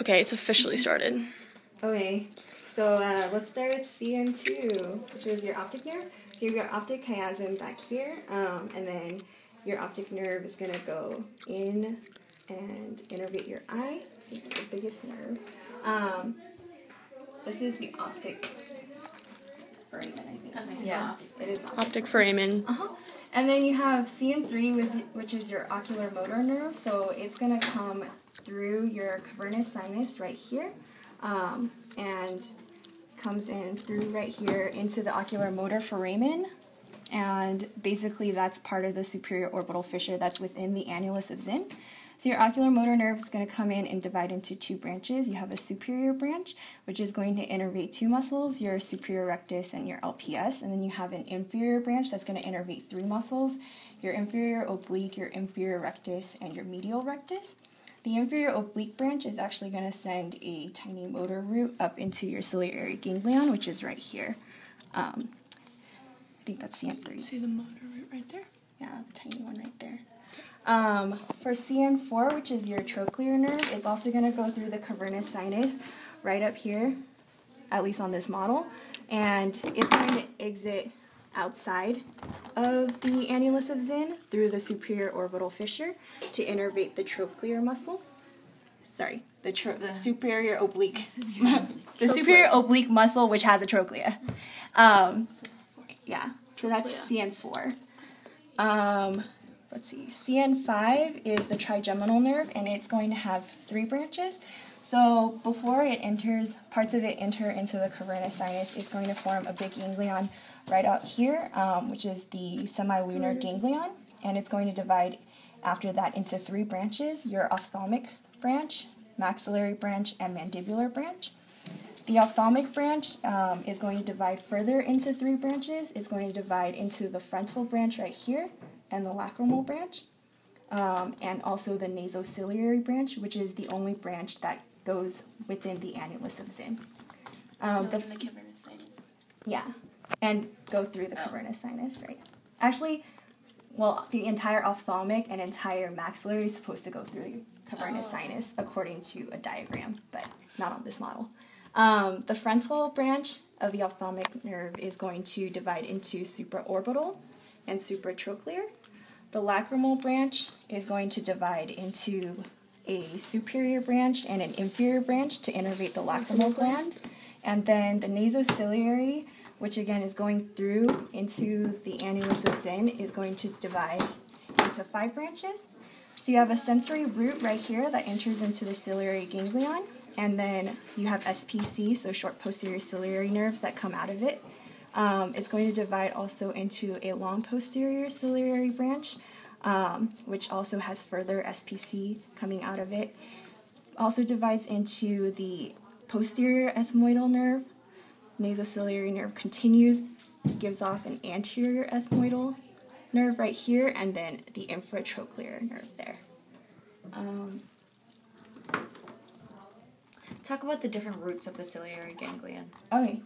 Okay, it's officially started. Okay, so let's start with CN2, which is your optic nerve. So you've got optic chiasm back here, and then your optic nerve is going to go in and innervate your eye. This is the biggest nerve. This is the optic foramen, I think. Okay. Yeah, it is Optic foramen. And then you have CN3, which is your ocular motor nerve. So it's going to come through your cavernous sinus right here, and comes in through right here into the ocular motor foramen. And basically that's part of the superior orbital fissure that's within the annulus of Zinn. So your ocular motor nerve is going to come in and divide into two branches. You have a superior branch, which is going to innervate two muscles, your superior rectus and your LPS, and then you have an inferior branch that's going to innervate three muscles, your inferior oblique, your inferior rectus, and your medial rectus. The inferior oblique branch is actually going to send a tiny motor root up into your ciliary ganglion, which is right here. I think that's CN3. See the motor root right there? Yeah, the tiny one right there. For CN4, which is your trochlear nerve, it's also going to go through the cavernous sinus right up here, at least on this model, and it's going to exit outside of the annulus of Zinn through the superior orbital fissure to innervate the trochlear muscle. Sorry, the superior oblique. The superior oblique muscle, which has a trochlea. Yeah, so that's CN4. Let's see, CN5 is the trigeminal nerve, and it's going to have three branches. So before it enters, parts of it enter into the cavernous sinus, it's going to form a big ganglion right out here, which is the semilunar ganglion, and it's going to divide after that into three branches, your ophthalmic branch, maxillary branch, and mandibular branch. The ophthalmic branch is going to divide further into three branches. It's going to divide into the frontal branch right here, and the lacrimal branch, and also the nasociliary branch, which is the only branch that goes within the annulus of Zinn. The cavernous sinus. Yeah, and go through the cavernous sinus, right? Actually, well, the entire ophthalmic and entire maxillary is supposed to go through the cavernous sinus according to a diagram, but not on this model. The frontal branch of the ophthalmic nerve is going to divide into supraorbital and supratrochlear. The lacrimal branch is going to divide into a superior branch and an inferior branch to innervate the lacrimal gland. And then the nasociliary, which again is going through into the annulus of Zinn, is going to divide into five branches. So you have a sensory root right here that enters into the ciliary ganglion, and then you have SPC, so short posterior ciliary nerves that come out of it. It's going to divide also into a long posterior ciliary branch, which also has further SPC coming out of it. Also divides into the posterior ethmoidal nerve. Nasociliary nerve continues, gives off an anterior ethmoidal nerve right here, and then the infratrochlear nerve there. Talk about the different roots of the ciliary ganglion. Okay.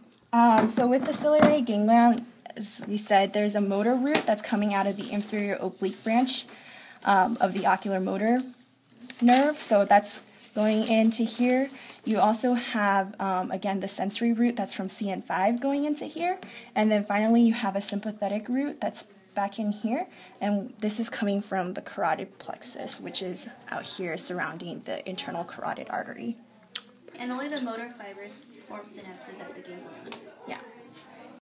So with the ciliary ganglion, as we said, there's a motor root that's coming out of the inferior oblique branch of the ocular motor nerve. So that's going into here. You also have, again, the sensory root that's from CN5 going into here. And then finally you have a sympathetic root that's back in here. And this is coming from the carotid plexus, which is out here surrounding the internal carotid artery. And only the motor fibers form synapses at the ganglion. Yeah.